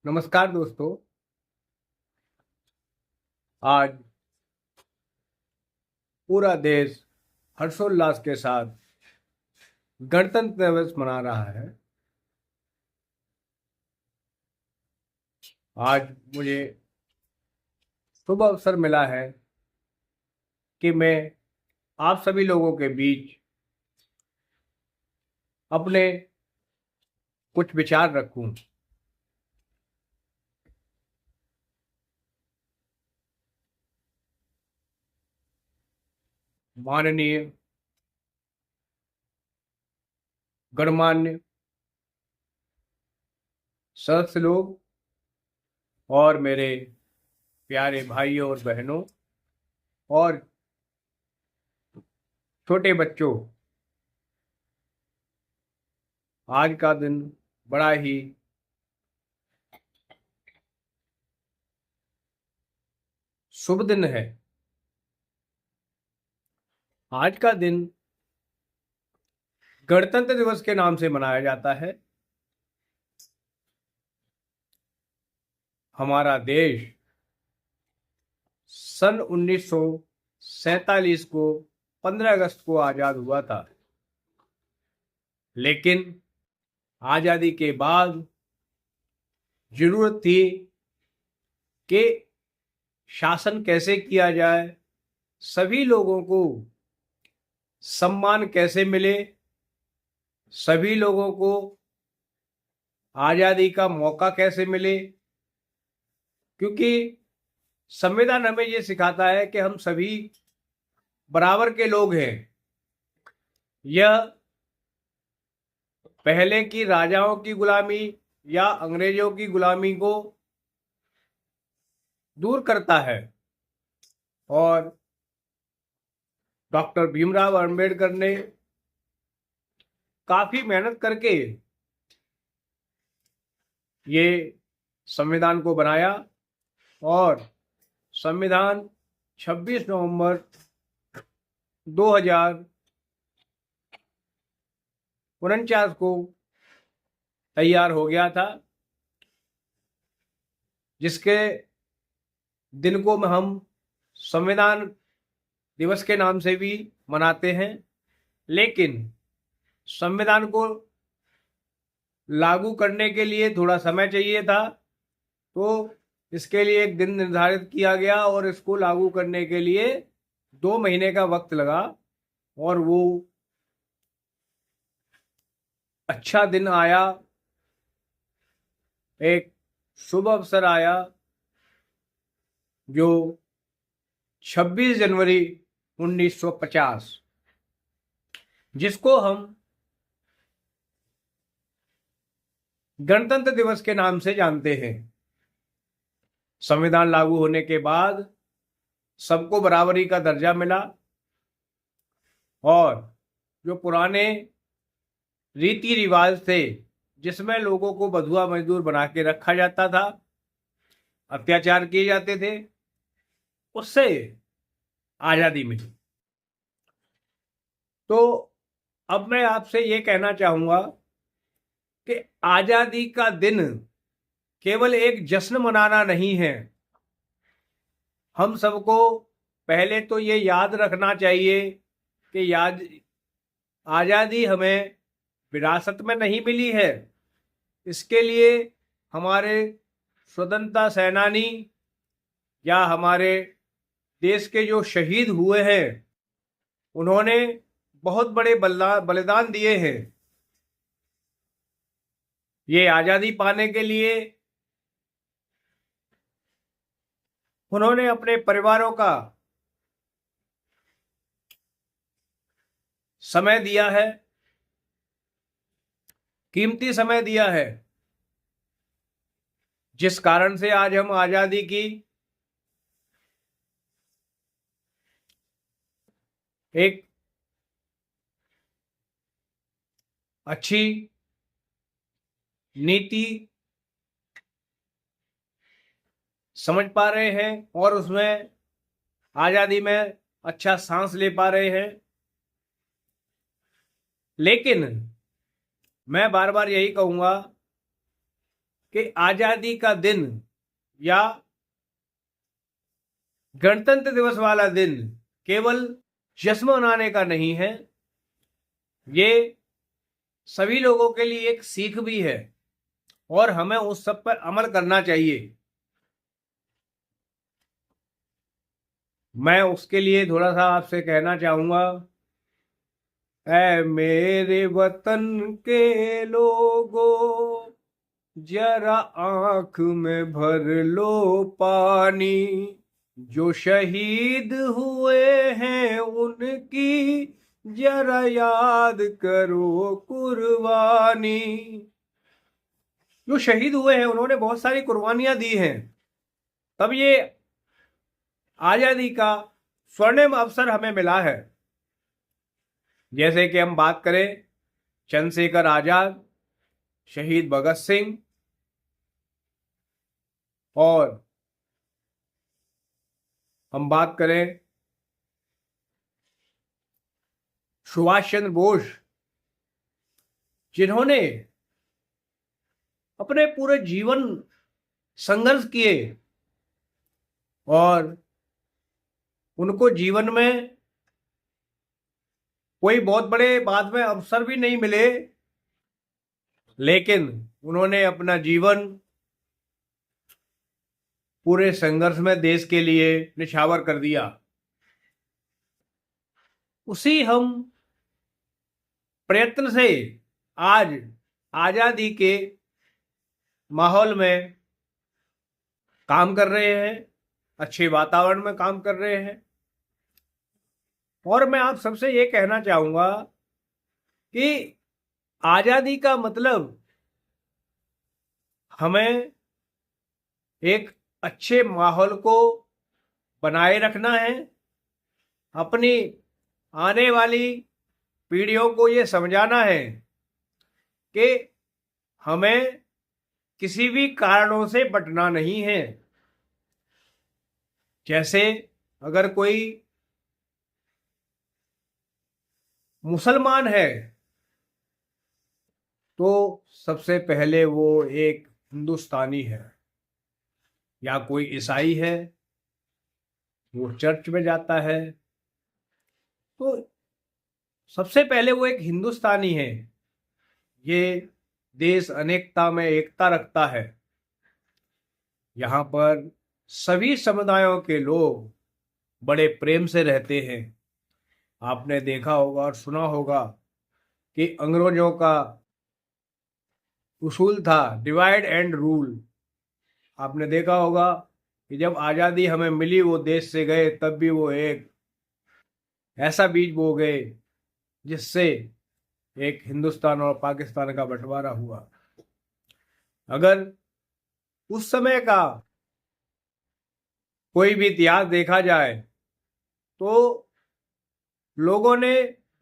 नमस्कार दोस्तों। आज पूरा देश हर्षोल्लास के साथ गणतंत्र दिवस मना रहा है। आज मुझे शुभ अवसर मिला है कि मैं आप सभी लोगों के बीच अपने कुछ विचार रखूं। माननीय गणमान्य सदस्य लोग और मेरे प्यारे भाइयों और बहनों और छोटे बच्चों, आज का दिन बड़ा ही शुभ दिन है। आज का दिन गणतंत्र दिवस के नाम से मनाया जाता है। हमारा देश सन 1947 को 15 अगस्त को आज़ाद हुआ था, लेकिन आज़ादी के बाद जरूरत थी कि शासन कैसे किया जाए, सभी लोगों को सम्मान कैसे मिले, सभी लोगों को आज़ादी का मौका कैसे मिले। क्योंकि संविधान हमें ये सिखाता है कि हम सभी बराबर के लोग हैं। यह पहले की राजाओं की गुलामी या अंग्रेजों की गुलामी को दूर करता है और डॉक्टर भीमराव अंबेडकर ने काफी मेहनत करके ये संविधान को बनाया और संविधान 26 नवंबर 2049 को तैयार हो गया था, जिसके दिन को हम संविधान दिवस के नाम से भी मनाते हैं। लेकिन संविधान को लागू करने के लिए थोड़ा समय चाहिए था, तो इसके लिए एक दिन निर्धारित किया गया और इसको लागू करने के लिए 2 महीने का वक्त लगा। और वो अच्छा दिन आया, एक शुभ अवसर आया, जो 26 जनवरी 1950, जिसको हम गणतंत्र दिवस के नाम से जानते हैं। संविधान लागू होने के बाद सबको बराबरी का दर्जा मिला और जो पुराने रीति रिवाज थे, जिसमें लोगों को बंधुआ मजदूर बना के रखा जाता था, अत्याचार किए जाते थे, उससे आजादी मिली। तो अब मैं आपसे ये कहना चाहूंगा कि आजादी का दिन केवल एक जश्न मनाना नहीं है। हम सबको पहले तो ये याद रखना चाहिए कि आजादी हमें विरासत में नहीं मिली है। इसके लिए हमारे स्वतंत्रता सेनानी या हमारे देश के जो शहीद हुए हैं, उन्होंने बहुत बड़े बलिदान दिए हैं। ये आजादी पाने के लिए उन्होंने अपने परिवारों का समय दिया है, कीमती समय दिया है, जिस कारण से आज हम आजादी की एक अच्छी नीति समझ पा रहे हैं और उसमें आजादी में अच्छा सांस ले पा रहे हैं। लेकिन मैं बार बार यही कहूंगा कि आजादी का दिन या गणतंत्र दिवस वाला दिन केवल जश्न मनाने का नहीं है, ये सभी लोगों के लिए एक सीख भी है और हमें उस सब पर अमल करना चाहिए। मैं उसके लिए थोड़ा सा आपसे कहना चाहूंगा, ऐ मेरे वतन के लोगों, जरा आंख में भर लो पानी, जो शहीद हुए हैं उनकी जरा याद करो कुर्बानी। जो शहीद हुए हैं उन्होंने बहुत सारी कुर्बानियां दी हैं, तब ये आजादी का स्वर्णिम अवसर हमें मिला है। जैसे कि हम बात करें चंद्रशेखर आजाद, शहीद भगत सिंह और हम बात करें सुभाष चंद्र बोस, जिन्होंने अपने पूरे जीवन संघर्ष किए और उनको जीवन में कोई बहुत बड़े बाद में अवसर भी नहीं मिले, लेकिन उन्होंने अपना जीवन पूरे संघर्ष में देश के लिए निछावर कर दिया। उसी हम प्रयत्न से आज आजादी के माहौल में काम कर रहे हैं, अच्छे वातावरण में काम कर रहे हैं। और मैं आप सबसे ये कहना चाहूंगा कि आजादी का मतलब हमें एक अच्छे माहौल को बनाए रखना है, अपनी आने वाली पीढ़ियों को ये समझाना है कि हमें किसी भी कारणों से बंटना नहीं है। जैसे अगर कोई मुसलमान है तो सबसे पहले वो एक हिंदुस्तानी है, या कोई ईसाई है वो चर्च में जाता है तो सबसे पहले वो एक हिंदुस्तानी है। ये देश अनेकता में एकता रखता है। यहाँ पर सभी समुदायों के लोग बड़े प्रेम से रहते हैं। आपने देखा होगा और सुना होगा कि अंग्रेजों का उसूल था डिवाइड एंड रूल। आपने देखा होगा कि जब आज़ादी हमें मिली, वो देश से गए, तब भी वो एक ऐसा बीज बो गए जिससे एक हिंदुस्तान और पाकिस्तान का बंटवारा हुआ। अगर उस समय का कोई भी इतिहास देखा जाए तो लोगों ने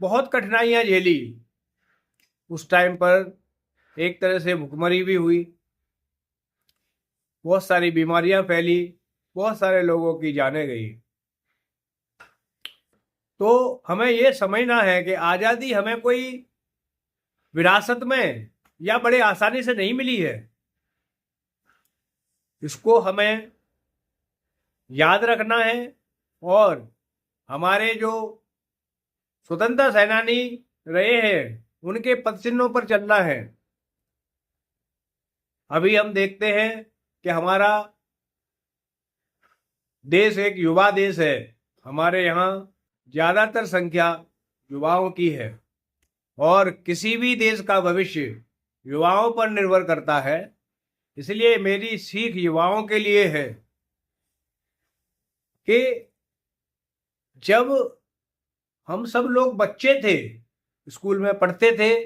बहुत कठिनाइयां झेली। उस टाइम पर एक तरह से भुखमरी भी हुई, बहुत सारी बीमारियां फैली, बहुत सारे लोगों की जानें गई। तो हमें ये समझना है कि आज़ादी हमें कोई विरासत में या बड़े आसानी से नहीं मिली है। इसको हमें याद रखना है और हमारे जो स्वतंत्रता सेनानी रहे हैं उनके पदचिन्हों पर चलना है। अभी हम देखते हैं कि हमारा देश एक युवा देश है। हमारे यहाँ ज़्यादातर संख्या युवाओं की है और किसी भी देश का भविष्य युवाओं पर निर्भर करता है। इसलिए मेरी सीख युवाओं के लिए है कि जब हम सब लोग बच्चे थे, स्कूल में पढ़ते थे,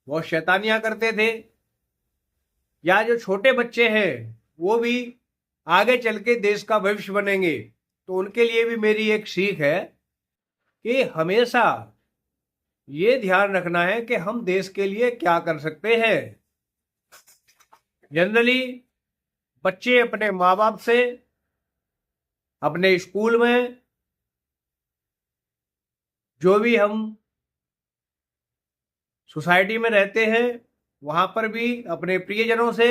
बहुत शैतानियां करते थे, या जो छोटे बच्चे हैं वो भी आगे चल के देश का भविष्य बनेंगे, तो उनके लिए भी मेरी एक सीख है कि हमेशा ये ध्यान रखना है कि हम देश के लिए क्या कर सकते हैं। जनरली बच्चे अपने माँ बाप से, अपने स्कूल में, जो भी हम सोसाइटी में रहते हैं वहां पर भी अपने प्रियजनों से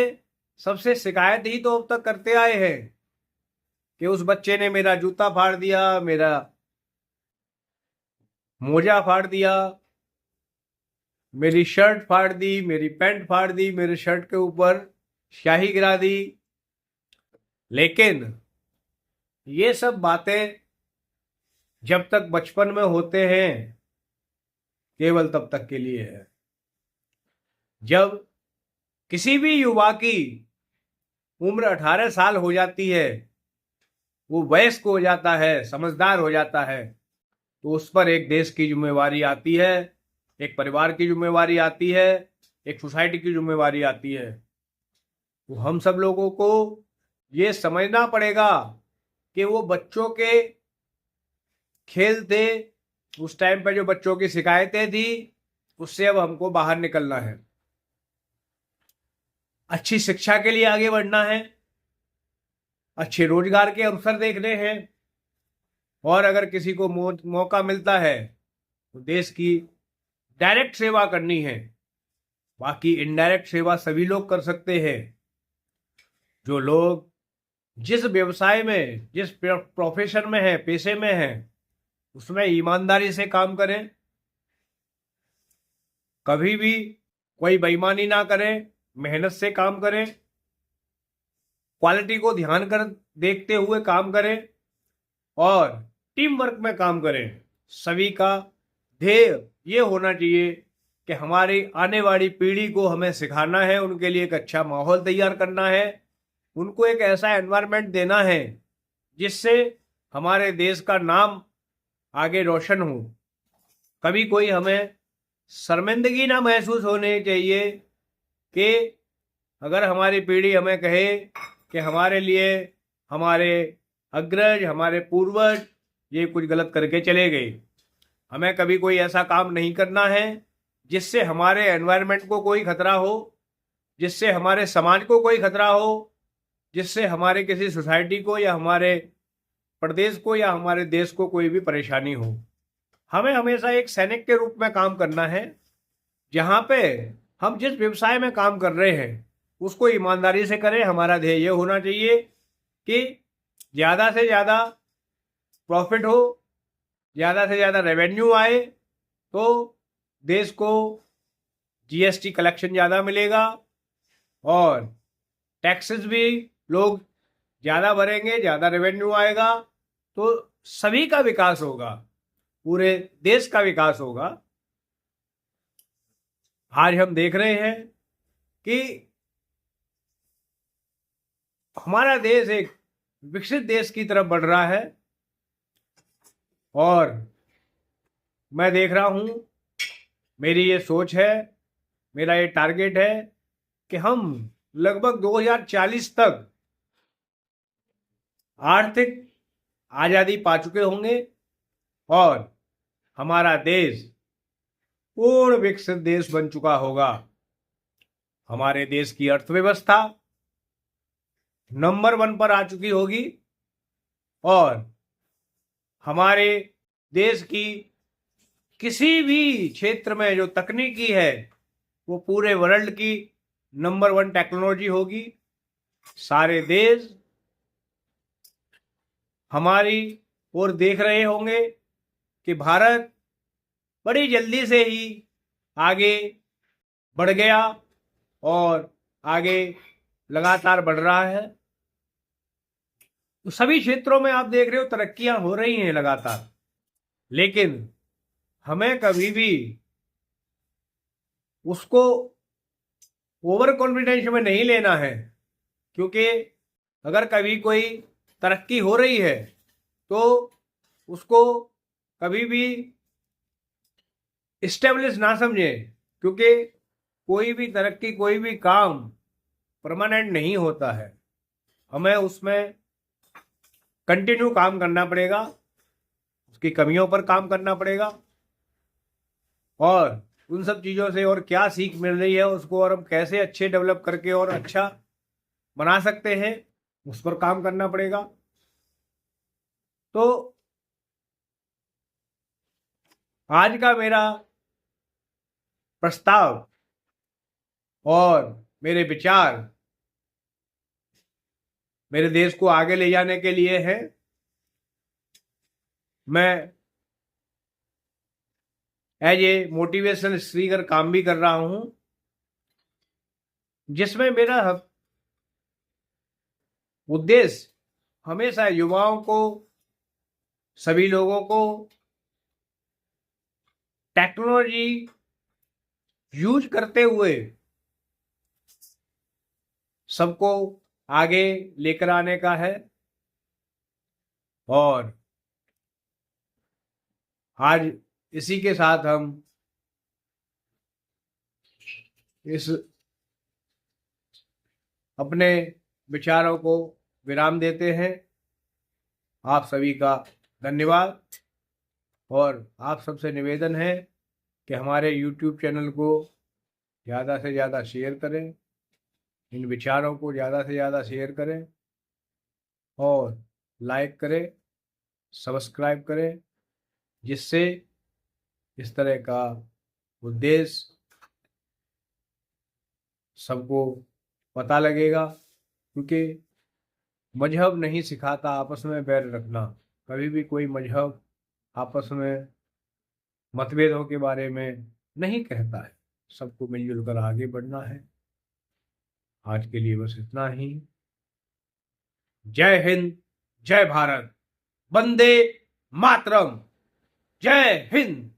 सबसे शिकायत ही तो अब तक करते आए हैं कि उस बच्चे ने मेरा जूता फाड़ दिया, मेरा मोजा फाड़ दिया, मेरी शर्ट फाड़ दी, मेरी पैंट फाड़ दी, मेरे शर्ट के ऊपर स्याही गिरा दी। लेकिन ये सब बातें जब तक बचपन में होते हैं केवल तब तक के लिए है। जब किसी भी युवा की उम्र 18 साल हो जाती है, वो वयस्क हो जाता है, समझदार हो जाता है, तो उस पर एक देश की जिम्मेवारी आती है, एक परिवार की जिम्मेवारी आती है, एक सोसाइटी की जिम्मेवारी आती है। तो हम सब लोगों को ये समझना पड़ेगा कि वो बच्चों के खेल थे, उस टाइम पर जो बच्चों की शिकायतें थी, उससे अब हमको बाहर निकलना है। अच्छी शिक्षा के लिए आगे बढ़ना है, अच्छे रोजगार के अवसर देखने हैं, और अगर किसी को मौका मिलता है तो देश की डायरेक्ट सेवा करनी है। बाकी इनडायरेक्ट सेवा सभी लोग कर सकते हैं। जो लोग जिस व्यवसाय में, जिस प्रोफेशन में है, पेशे में है, उसमें ईमानदारी से काम करें, कभी भी कोई बेईमानी ना करें, मेहनत से काम करें, क्वालिटी को ध्यान कर देखते हुए काम करें और टीम वर्क में काम करें। सभी का ध्येय ये होना चाहिए कि हमारी आने वाली पीढ़ी को हमें सिखाना है, उनके लिए एक अच्छा माहौल तैयार करना है, उनको एक ऐसा एनवायरनमेंट देना है जिससे हमारे देश का नाम आगे रोशन हो। कभी कोई हमें शर्मिंदगी ना महसूस होनी चाहिए कि अगर हमारी पीढ़ी हमें कहे कि हमारे लिए हमारे अग्रज, हमारे पूर्वज ये कुछ गलत करके चले गए। हमें कभी कोई ऐसा काम नहीं करना है जिससे हमारे एनवायरनमेंट को कोई खतरा हो, जिससे हमारे समाज को कोई खतरा हो, जिससे हमारे किसी सोसाइटी को या हमारे प्रदेश को या हमारे देश को कोई भी परेशानी हो। हमें हमेशा एक सैनिक के रूप में काम करना है। जहाँ पे हम जिस व्यवसाय में काम कर रहे हैं उसको ईमानदारी से करें। हमारा ध्येय ये होना चाहिए कि ज़्यादा से ज़्यादा प्रॉफिट हो, ज़्यादा से ज़्यादा रेवेन्यू आए, तो देश को जीएसटी कलेक्शन ज़्यादा मिलेगा और टैक्सेस भी लोग ज़्यादा भरेंगे, ज़्यादा रेवेन्यू आएगा, तो सभी का विकास होगा, पूरे देश का विकास होगा। आज हम देख रहे हैं कि हमारा देश एक विकसित देश की तरफ बढ़ रहा है और मैं देख रहा हूं, मेरी ये सोच है, मेरा ये टारगेट है कि हम लगभग 2040 तक आर्थिक आज़ादी पा चुके होंगे और हमारा देश पूर्ण विकसित देश बन चुका होगा। हमारे देश की अर्थव्यवस्था नंबर 1 पर आ चुकी होगी और हमारे देश की किसी भी क्षेत्र में जो तकनीकी है वो पूरे वर्ल्ड की नंबर 1 टेक्नोलॉजी होगी। सारे देश हमारी ओर देख रहे होंगे कि भारत बड़ी जल्दी से ही आगे बढ़ गया और आगे लगातार बढ़ रहा है। तो सभी क्षेत्रों में आप देख रहे हो तरक्कियां हो रही हैं लगातार, लेकिन हमें कभी भी उसको ओवर कॉन्फिडेंस में नहीं लेना है, क्योंकि अगर कभी कोई तरक्की हो रही है तो उसको कभी भी इस्टेब्लिश ना समझें, क्योंकि कोई भी तरक्की, कोई भी काम परमानेंट नहीं होता है। हमें उसमें कंटिन्यू काम करना पड़ेगा, उसकी कमियों पर काम करना पड़ेगा और उन सब चीज़ों से और क्या सीख मिल रही है उसको और हम कैसे अच्छे डेवलप करके और अच्छा बना सकते हैं उस पर काम करना पड़ेगा। तो आज का मेरा प्रस्ताव और मेरे विचार मेरे देश को आगे ले जाने के लिए है। मैं एज ए मोटिवेशन स्पीकर काम भी कर रहा हूं, जिसमें मेरा उद्देश्य हमेशा युवाओं को, सभी लोगों को टेक्नोलॉजी यूज करते हुए सबको आगे लेकर आने का है। और आज इसी के साथ हम इस अपने विचारों को विराम देते हैं। आप सभी का धन्यवाद, और आप सबसे निवेदन है कि हमारे YouTube चैनल को ज़्यादा से ज़्यादा शेयर करें, इन विचारों को ज़्यादा से ज़्यादा शेयर करें और लाइक करें, सब्सक्राइब करें, जिससे इस तरह का उद्देश्य सबको पता लगेगा। क्योंकि मजहब नहीं सिखाता आपस में बैर रखना, कभी भी कोई मजहब आपस में मतभेदों के बारे में नहीं कहता है। सबको मिलजुल कर आगे बढ़ना है। आज के लिए बस इतना ही। जय हिंद, जय भारत, वंदे मातरम, जय हिंद।